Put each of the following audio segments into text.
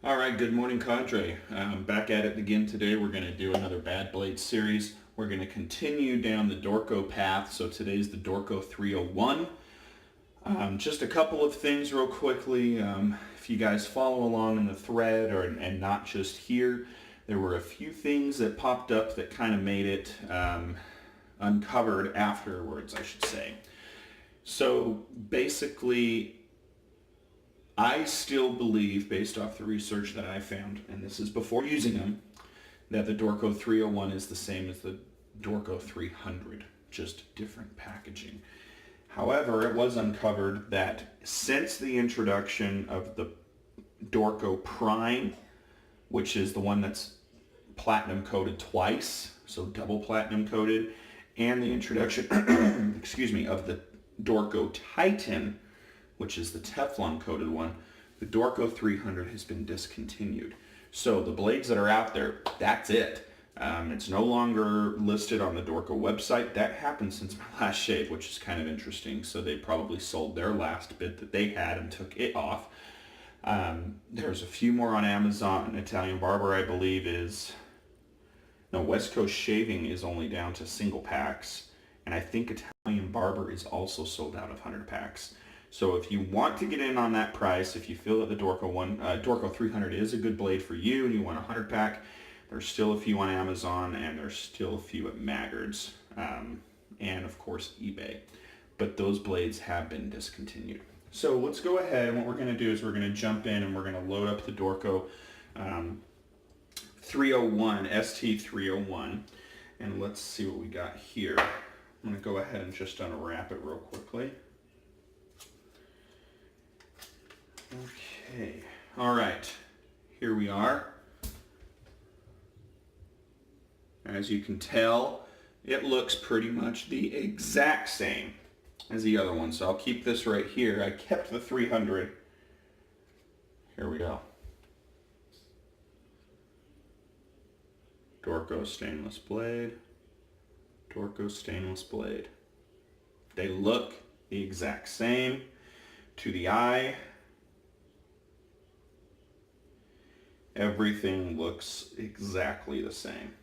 All right, good morning, Cadre. Back at it again today. We're going to do another Bad Blade series. We're going to continue down the Dorco path. So today's the Dorco 301. Just a couple of things real quickly. If you guys follow along in the thread and not just here, there were a few things that popped up that kind of made it uncovered afterwards, I should say. So basically, I still believe, based off the research that I found, and this is before using them, that the Dorco 301 is the same as the Dorco 300, just different packaging. However, it was uncovered that since the introduction of the Dorco Prime, which is the one that's platinum coated twice, so double platinum coated, and the introduction, excuse me, of the Dorco Titan, which is the Teflon coated one, the Dorco 300 has been discontinued. So the blades that are out there, that's it. It's no longer listed on the Dorco website. That happened since my last shave, which is kind of interesting. So they probably sold their last bit that they had and took it off. There's a few more on Amazon. Italian Barber, I believe, West Coast Shaving is only down to single packs. And I think Italian Barber is also sold out of 100 packs. So if you want to get in on that price, if you feel that the Dorco 300 is a good blade for you and you want a 100 pack, there's still a few on Amazon and there's still a few at Maggard's and of course eBay. But those blades have been discontinued. So let's go ahead, and what we're going to do is we're going to jump in and we're going to load up the Dorco 301, ST301, and let's see what we got here. I'm going to go ahead and just unwrap it real quickly. Okay, all right, here we are. As you can tell, it looks pretty much the exact same as the other one. So I'll keep this right here. I kept the 300. Here we go. Dorco stainless blade. Dorco stainless blade. They look the exact same to the eye. Everything looks exactly the same.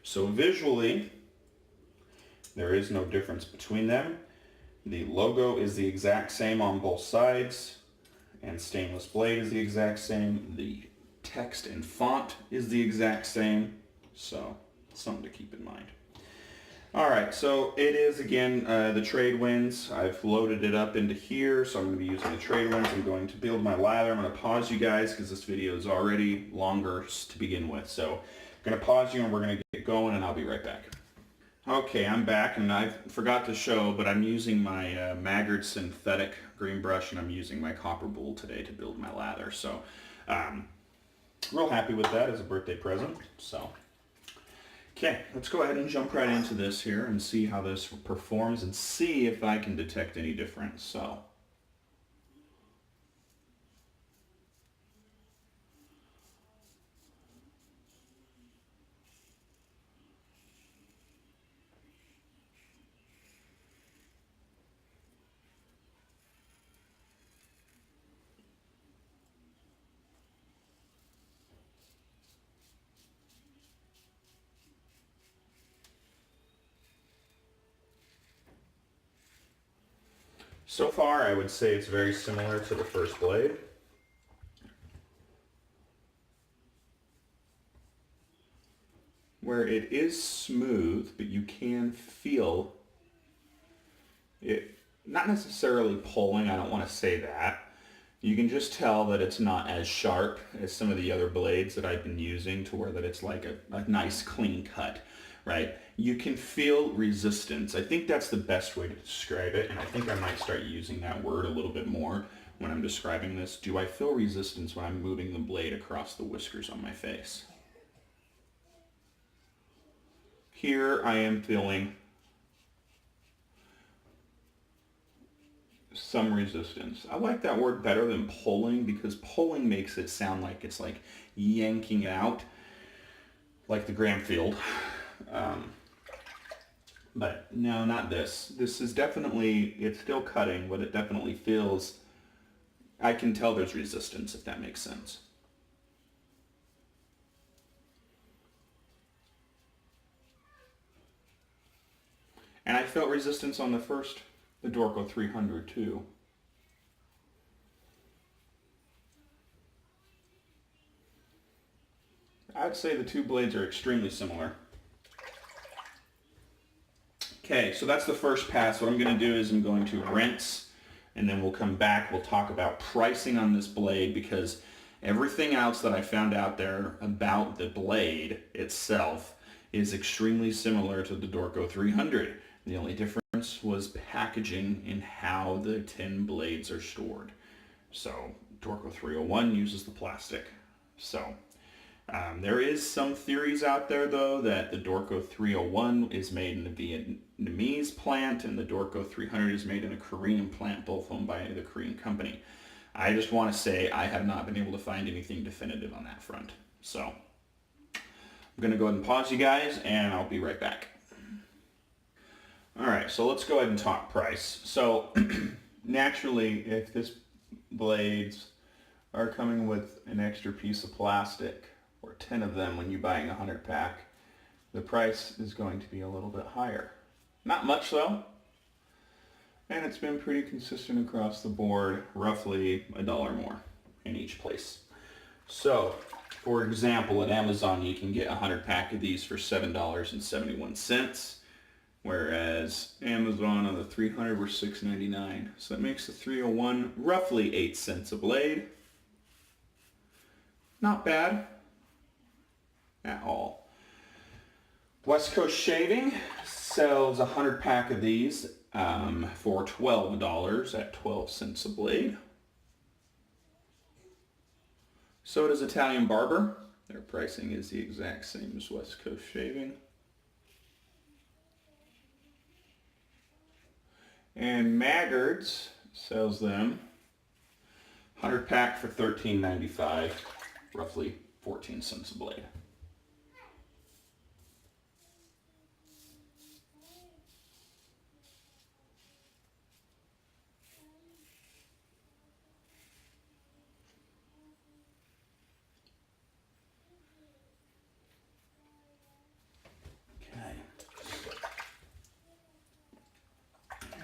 So visually, there is no difference between them. The logo is the exact same on both sides, and stainless blade is the exact same. The text and font is the exact same, so something to keep in mind. All right, so it is, again, the trade winds. I've loaded it up into here, so I'm going to be using the trade winds. I'm going to build my lather. I'm going to pause you guys because this video is already longer to begin with. So I'm going to pause you and we're going to get going, and I'll be right back. Okay, I'm back, and I forgot to show, but I'm using my Maggard synthetic green brush, and I'm using my copper bowl today to build my lather. So real happy with that as a birthday present. So. Okay, let's go ahead and jump right into this here and see how this performs and see if I can detect any difference. So far, I would say it's very similar to the first blade. Where it is smooth, but you can feel it, not necessarily pulling, I don't want to say that. You can just tell that it's not as sharp as some of the other blades that I've been using, to where that it's like a nice clean cut, right? You can feel resistance. I think that's the best way to describe it, and I think I might start using that word a little bit more when I'm describing this. Do I feel resistance when I'm moving the blade across the whiskers on my face? Here I am feeling some resistance. I like that word better than pulling, because pulling makes it sound like it's like yanking out, like the Gramfield. But no, not this. This is definitely, it's still cutting, but it definitely feels I can tell there's resistance, if that makes sense. And I felt resistance on the Dorco 300 too. I'd say the two blades are extremely similar. Okay, so that's the first pass. What I'm going to do is I'm going to rinse, and then we'll come back. We'll talk about pricing on this blade, because everything else that I found out there about the blade itself is extremely similar to the Dorco 300. The only difference was packaging and how the tin blades are stored. So Dorco 301 uses the plastic. So there is some theories out there, though, that the Dorco 301 is made in the Vietnamese plant and the Dorco 300 is made in a Korean plant, both owned by the Korean company. I just want to say I have not been able to find anything definitive on that front. So I'm going to go ahead and pause you guys, and I'll be right back. All right, so let's go ahead and talk price. So naturally, if this blades are coming with an extra piece of plastic, or 10 of them when you're buying a 100 pack, the price is going to be a little bit higher. Not much though, and it's been pretty consistent across the board, roughly $1 more in each place. So, for example, at Amazon you can get a 100 pack of these for $7.71, whereas Amazon on the 300 were $6.99. So that makes the 301 roughly 8 cents a blade. Not bad at all. West Coast Shaving sells a 100 pack of these for $12 at 12 cents a blade. So does Italian Barber. Their pricing is the exact same as West Coast Shaving. And Maggard's sells them 100 pack for $13.95, roughly 14 cents a blade.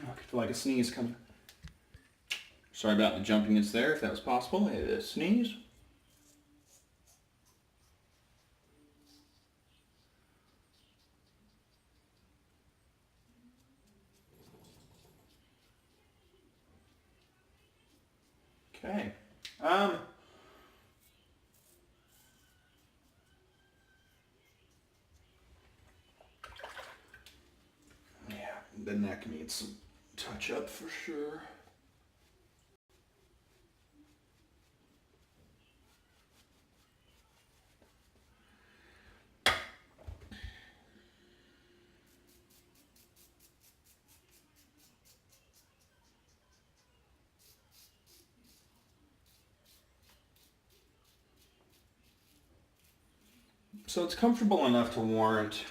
I feel like a sneeze coming. Sorry about the jumpiness there, if that was possible. It is a sneeze. Okay. Yeah, the neck needs some touch up for sure. So it's comfortable enough to warrant,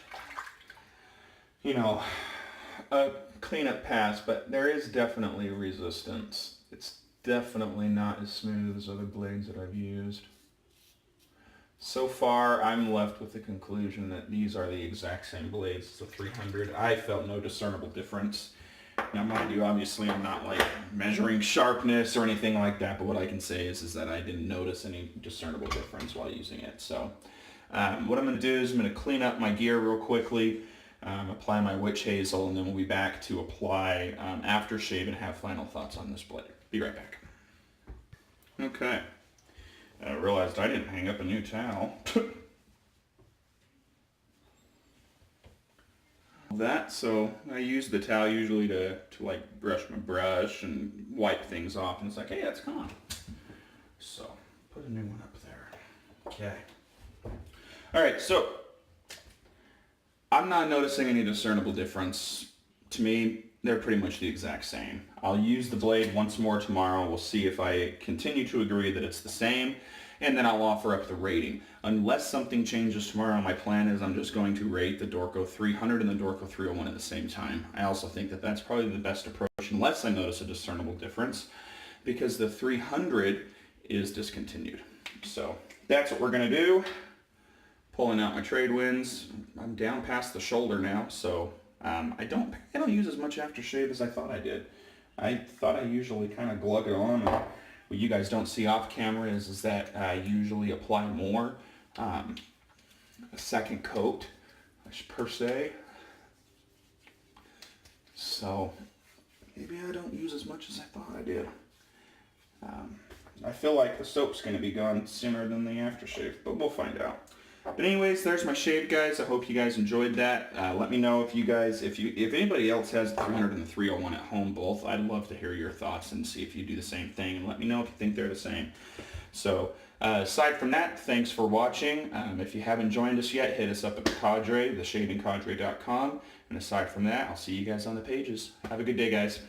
you know, a cleanup pass, but there is definitely resistance. It's definitely not as smooth as other blades that I've used. So far, I'm left with the conclusion that these are the exact same blades as the 300. I felt no discernible difference. Now, mind you, obviously I'm not like measuring sharpness or anything like that, but what I can say is that I didn't notice any discernible difference while using it. So what I'm going to do is I'm going to clean up my gear real quickly, apply my witch hazel, and then we'll be back to apply aftershave and have final thoughts on this blade. Be right back. Okay. I realized I didn't hang up a new towel. So I use the towel usually to like brush my brush and wipe things off, and it's like, hey, that's gone. So put a new one up there. Okay. All right, so I'm not noticing any discernible difference. To me, they're pretty much the exact same. I'll use the blade once more tomorrow. We'll see if I continue to agree that it's the same, and then I'll offer up the rating. Unless something changes tomorrow, my plan is I'm just going to rate the Dorco 300 and the Dorco 301 at the same time. I also think that that's probably the best approach, unless I notice a discernible difference. because the 300 is discontinued. So that's what we're going to do. Pulling out my trade winds. I'm down past the shoulder now, so I don't use as much aftershave as I thought I did. I thought I usually kind of glug it on. What you guys don't see off camera is that I usually apply more, a second coat per se. So maybe I don't use as much as I thought I did. I feel like the soap's going to be gone sooner than the aftershave, but we'll find out. But anyways, there's my shave, guys. I hope you guys enjoyed that. Let me know if you guys, if anybody else has the 300 and the 301 at home both. I'd love to hear your thoughts and see if you do the same thing, and let me know if you think they're the same. So aside from that, thanks for watching. If you haven't joined us yet, hit us up at the Cadre, theshavingcadre.com. And aside from that, I'll see you guys on the pages. Have a good day, guys.